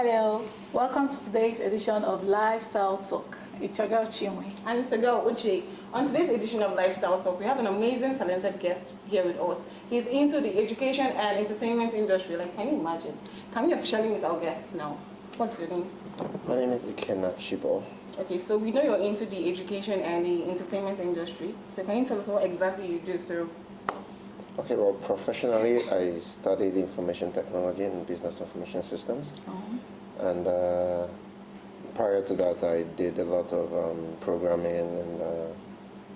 there. Welcome to today's edition of Lifestyle Talk. It's your girl Chinwe. And it's your girl Uche. On today's edition of Lifestyle Talk, we have an amazing, talented guest here with us. He's into the education and entertainment industry. Like, can you imagine? Can we officially meet our guest now? What's your name? My name is Ikenna Chibo. Okay, so we know you're into the education and the entertainment industry. So can you tell us what exactly you do, sir? Okay, well, professionally, I studied information technology and business information systems. And prior to that, I did a lot of programming and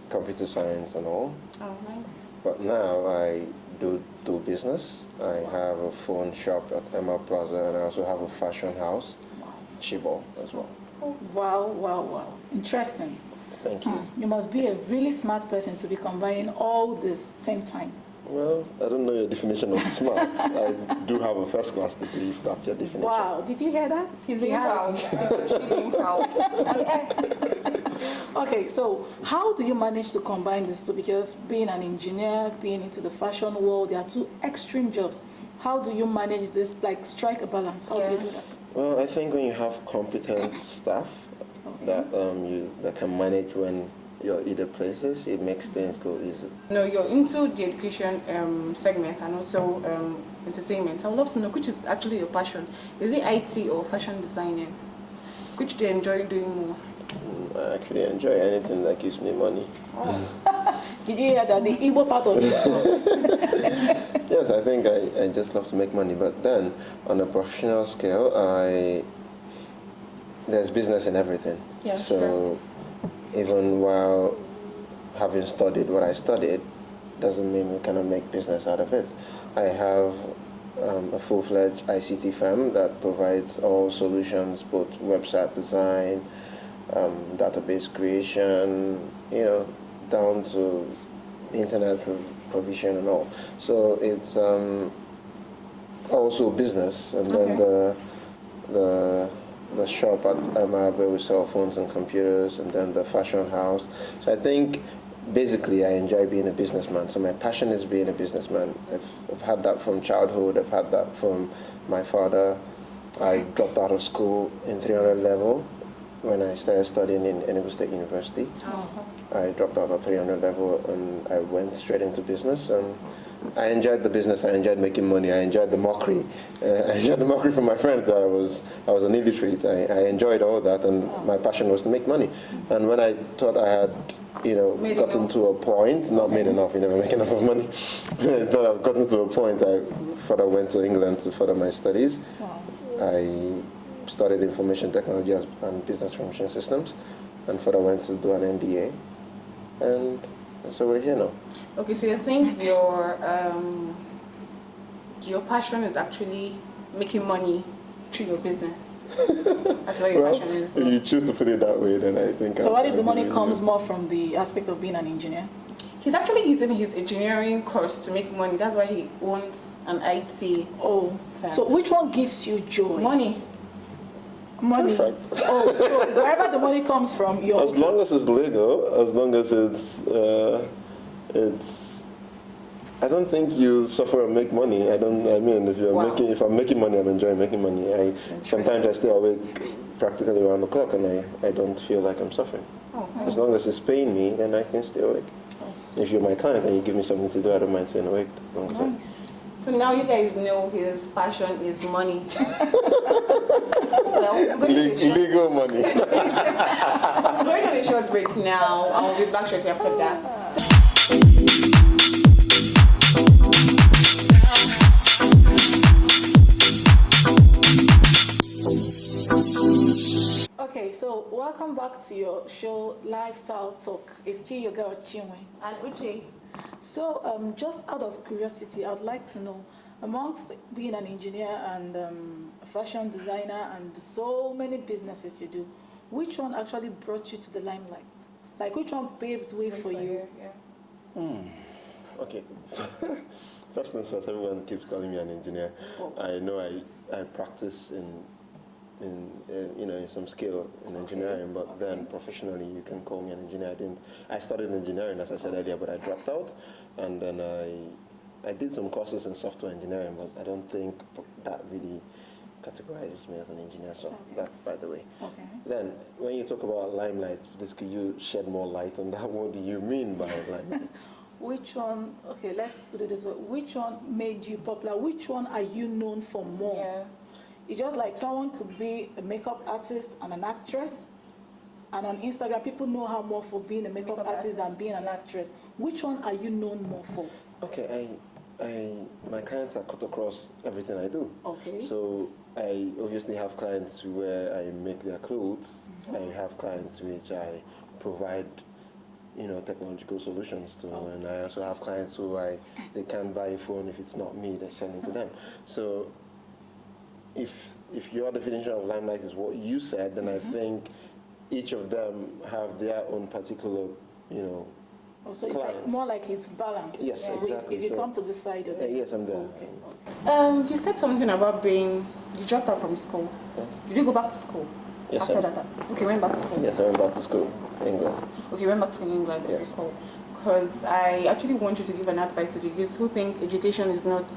computer science and all. Oh, nice. But now I do business. I have a phone shop at Emma Plaza, and I also have a fashion house, Chibo, as well. Wow. Interesting. Thank you. You must be a really smart person to be combining all this same time. Well, I don't know your definition of smart. I do have a first class degree, if that's your definition. Wow, did you hear that? He's being proud. He's being proud. Okay, so how do you manage to combine these two? Because being an engineer, being into the fashion world, they are two extreme jobs. How do you manage this, like strike a balance? How do you do that? Well, I think when you have competent staff that can manage when you're either places, it makes things go easy. No, you're into the education segment and also entertainment. I would love to know which is actually your passion. Is it IT or fashion designing? Which do you enjoy doing more? I actually enjoy anything that gives me money. Oh. Did you hear that? The Igbo part of it. Yes, I think I just love to make money. But then, on a professional scale, there's business in everything. Yeah, so. Sure. Even while having studied what I studied, doesn't mean we cannot make business out of it. I have a full-fledged ICT firm that provides all solutions, both website design, database creation, down to internet provision and all. So it's also business, and then the shop at Emma where we sell phones and computers, and then the fashion house. So I think basically I enjoy being a businessman. So my passion is being a businessman. I've had that from childhood. I've had that from my father. I dropped out of school in 300 level when I started studying in Enugu State University. I dropped out of 300 level and I went straight into business. And I enjoyed the business. I enjoyed making money. I enjoyed the mockery. I enjoyed the mockery from my friends that I was an illiterate. I enjoyed all that, and my passion was to make money. And when I thought I had, gotten to a point, not made enough, you never make enough of money. I thought I'd gotten to a point. I thought I went to England to further my studies. I studied information technology and business information systems, and further went to do an MBA. And so we're here now. Okay, so you think your passion is actually making money through your business? That's what your passion is. If you choose to put it that way, then I think. So what if the money comes more from the aspect of being an engineer? He's actually using his engineering course to make money. That's why he owns an IT. Oh, so which one gives you joy? Money. Perfect. Oh, so wherever the money comes from, you're as long as it's legal, as long as it's. I don't think you suffer and make money. If I'm making money, I'm enjoying making money. Sometimes I stay awake practically around the clock, and I don't feel like I'm suffering. As long as it's paying me, then I can stay awake. If you're my client and you give me something to do, I don't mind staying awake. Nice. So now you guys know his passion is money. Well, legal money. I'm going on a short break now. I'll be back shortly after that. Okay, so welcome back to your show, Lifestyle Talk. It's still your girl, Chinwe. And Uche. So, just out of curiosity, I'd like to know, amongst being an engineer and a fashion designer and so many businesses you do, which one actually brought you to the limelight? Like, which one paved way for you? Okay. First things first, everyone keeps calling me an engineer. I know I practice in some skill in engineering, but then professionally you can call me an engineer. I studied engineering, as I said earlier, but I dropped out, and then I did some courses in software engineering, but I don't think that really categorizes me as an engineer, so that's by the way. Okay. Then, when you talk about limelight, please could you shed more light on that? What do you mean by limelight? Which one, okay, let's put it this way. Which one made you popular? Which one are you known for more? Yeah. It's just like someone could be a makeup artist and an actress, and on Instagram, people know her more for being a makeup artist than being an actress. Which one are you known more for? Okay, my clients are cut across everything I do. Okay. So I obviously have clients where I make their clothes. I have clients which I provide, technological solutions to, and I also have clients who they can't buy a phone if it's not me. They're selling to them. So if your definition of limelight is what you said, then I think each of them have their own particular, So it's clients. more like it's balanced. Yes, exactly. If you come to this side of it. Yes, I'm there. Okay. You said something about you dropped out from school. Yeah. Did you go back to school? Yes, After sir. that? Okay, went back to school. Yes, I went back to school in England. Okay, went back to England. Yes. Okay, cool. Because I actually want you to give an advice to the youth who think education is not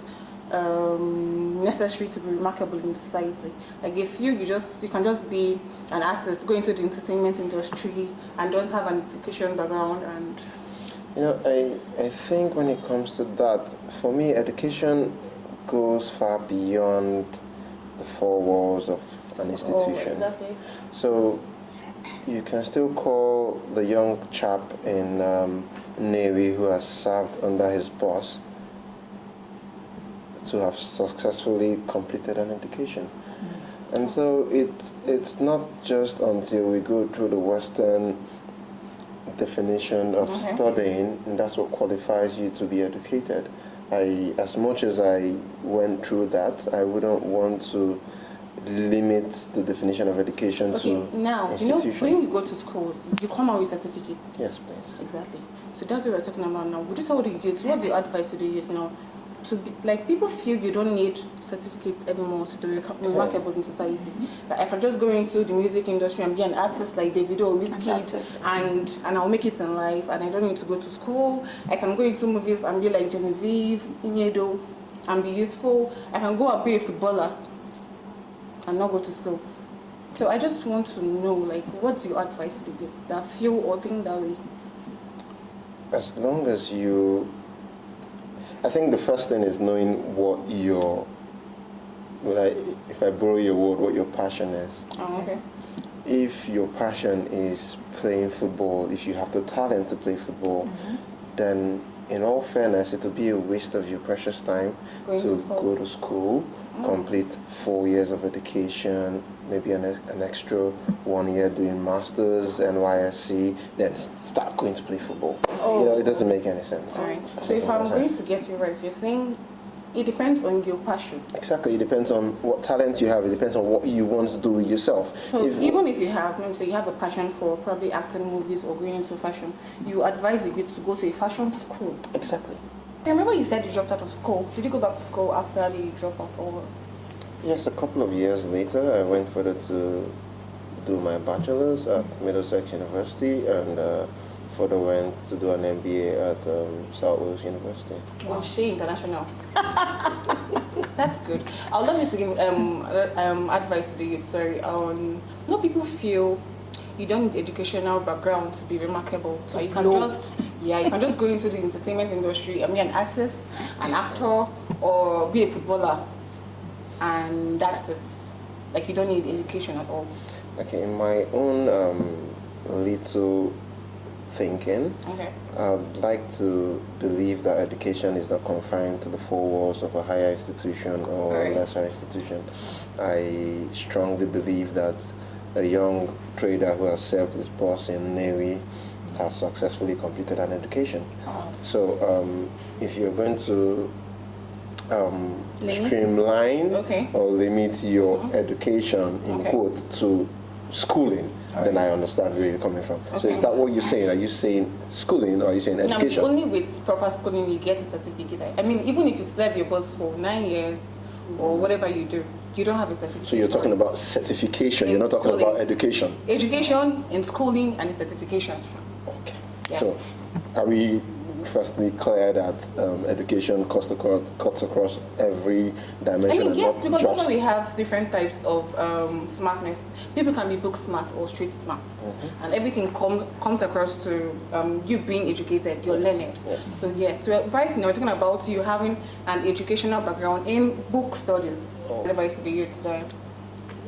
necessary to be remarkable in society. Like if you can just be an artist, go into the entertainment industry and don't have an education background and I think when it comes to that, for me, education goes far beyond the four walls of an institution. Exactly. So you can still call the young chap in Navy who has served under his boss to have successfully completed an education. And so it's not just until we go through the Western definition of studying, and that's what qualifies you to be educated. As much as I went through that, I wouldn't want to limit the definition of education to now, institution. when you go to school, you come out with certificate. Yes, please. Exactly. So that's what we're talking about now. Would you tell the youth, what's your advice to the youth now? To be, people feel you don't need certificates anymore to be remarkable in society. Like I can just go into the music industry and be an artist like Davido or Wizkid and I'll make it in life, and I don't need to go to school. I can go into movies and be like Genevieve, Inedo, and be useful. I can go and be a footballer and not go to school. So I just want to know, what's your advice to the youth that feel or think that way? As long as I think the first thing is knowing what if I borrow your word, what your passion is. Oh, okay. If your passion is playing football, if you have the talent to play football, then in all fairness, it will be a waste of your precious time to go to school, complete 4 years of education, maybe an extra 1 year doing masters, NYSC, then start going to play football. It doesn't make any sense. All right. So if I'm going to get you right, you're saying it depends on your passion. Exactly. It depends on what talent you have. It depends on what you want to do with yourself. So even if you have, maybe say you have a passion for probably acting movies or going into fashion, you advise you to go to a fashion school. Exactly. I remember you said you dropped out of school. Did you go back to school after the drop out or? Yes, a couple of years later, I went further to do my bachelor's at Middlesex University and further went to do an MBA at South Wales University. Oh, she international. That's good. I would love you to give advice to the youth. Sorry, no people feel you don't need educational background to be remarkable. So you can just go into the entertainment industry and be an artist, an actor, or be a footballer, and that's it. You don't need education at all. Okay, in my own little thinking, I'd like to believe that education is not confined to the four walls of a higher institution or a lesser institution. I strongly believe that a young trader who has served his boss in Navy has successfully completed an education. So if you're going to streamline or limit your education, in quote, to schooling, then I understand where you're coming from. So is that what you're saying? Are you saying schooling or are you saying education? No, only with proper schooling you get a certificate. I mean, even if you serve your boss for 9 years or whatever you do, you don't have a certificate. So you're talking about certification, you're not talking about education. Education in schooling and a certification. Okay. Yeah. So are we firstly clear that education cuts across every dimension. And yes, not because just that's why we have different types of smartness. People can be book smart or street smart, and everything comes across to you being educated, you're learning. Yes. So yeah, so right now we're talking about you having an educational background in book studies. Advice to the youth there.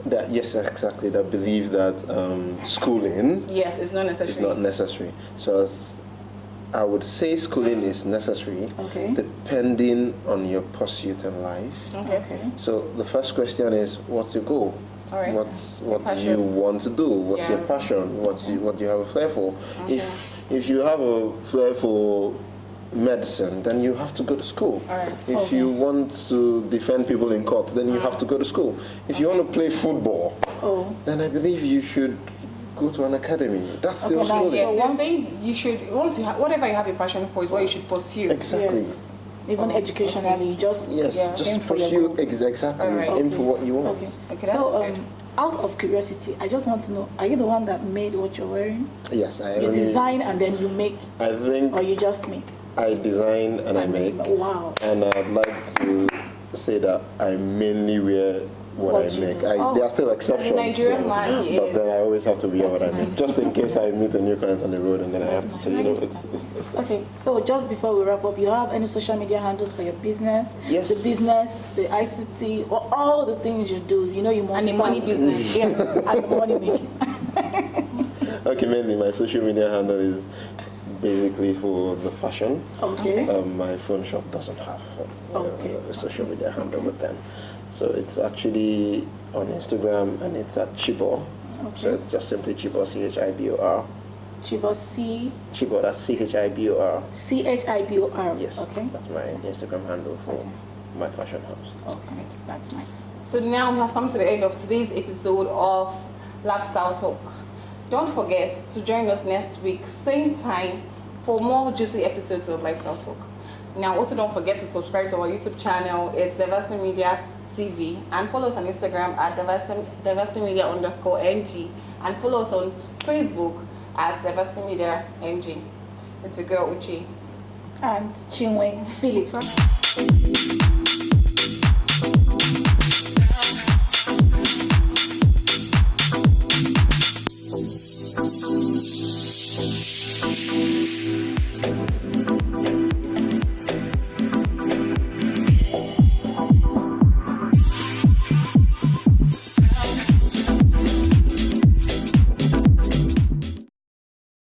That, yes, exactly. That believe that schooling Yes, it's not necessary. is not necessary. So I would say schooling is necessary, depending on your pursuit in life. Okay. So the first question is, what's your goal? All right. What do you want to do? What's your passion? What do you have a flair for? Okay. If you have a flair for medicine, then you have to go to school. If you want to defend people in court, then you have to go to school. If you want to play football, then I believe you should go to an academy. That's still schooling. Yes, so one thing you should, whatever you have a passion for is what you should pursue. Exactly. Yes. Even educationally, just just pursue exactly. Aim for what you want. Okay, so out of curiosity, I just want to know: are you the one that made what you're wearing? Yes, I. You design and then you make. I think. Or you just make. I design and I make. Wow. And I'd like to say that I mainly wear what I make. There are still exceptions. Nigerian man, but then I always have to wear what I make, just in case I meet a new client on the road, and then I have to say, it's okay. So just before we wrap up, you have any social media handles for your business? Yes. The business, the ICT, or all the things you do. You know, you want and the money business. Yes, and the money making. Okay, mainly my social media handle is basically for the fashion. Okay. My phone shop doesn't have a social media handle with them. So it's actually on Instagram and it's at Chibor. So it's just simply Chibor, Chibor. Chibor C. Chibor, that's Chibor. Chibor. Yes. Okay. That's my Instagram handle for my fashion house. Okay, that's nice. So now we have come to the end of today's episode of Lifestyle Talk. Don't forget to join us next week, same time, for more juicy episodes of Lifestyle Talk. Now, also don't forget to subscribe to our YouTube channel. It's Diversity Media TV, and follow us on Instagram at diversitymedia_ng, and follow us on Facebook at Diversity Media NG. It's your girl Uchi and Chinwe Phillips.